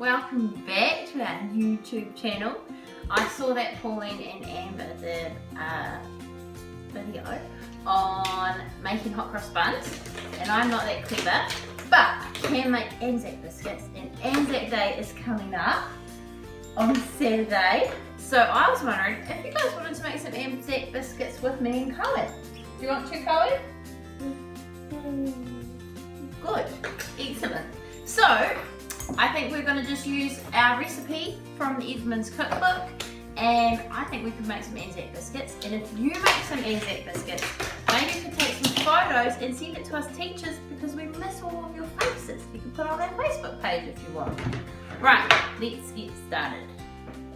welcome back to our YouTube channel. I saw that Pauline and Amber did a video on making hot cross buns, and I'm not that clever, but I can make Anzac biscuits, and Anzac Day is coming up on Saturday. So I was wondering if you guys wanted to make some Anzac biscuits with me and Cohen. Do you want to, Cohen? Good, excellent. So I think we're going to just use our recipe from the Edmonds cookbook, and I think we could make some Anzac biscuits. And if you make some Anzac biscuits, maybe you could take some photos and send it to us teachers, because we miss all of your faces. You can put it on our Facebook page if you want. Right, let's get started.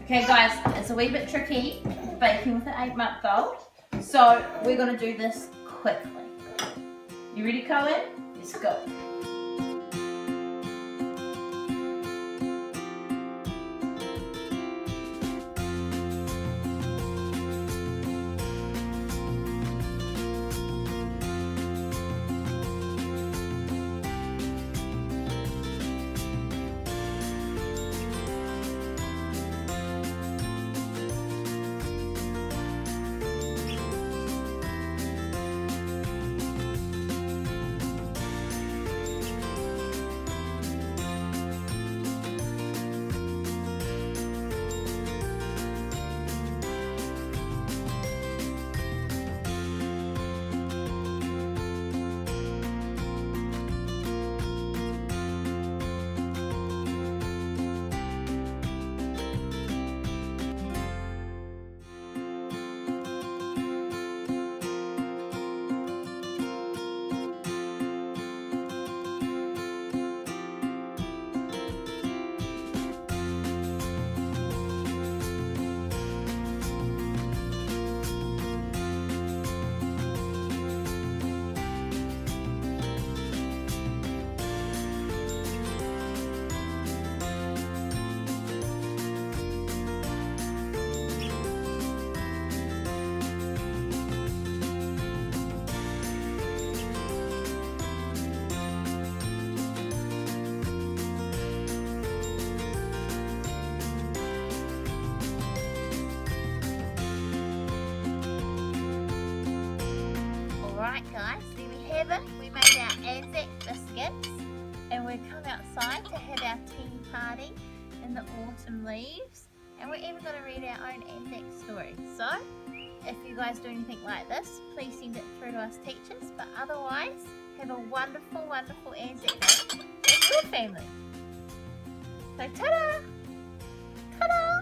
Okay guys, it's a wee bit tricky baking with an 8-month-old, so we're going to do this quickly. You ready, Cohen? Let's go. Alright guys, there we have it. We made our Anzac biscuits, and we've come outside to have our tea party in the autumn leaves, and we're even going to read our own Anzac story. So, if you guys do anything like this, please send it through to us teachers, but otherwise, have a wonderful, wonderful Anzac Day with your family. So ta-da! Ta-da!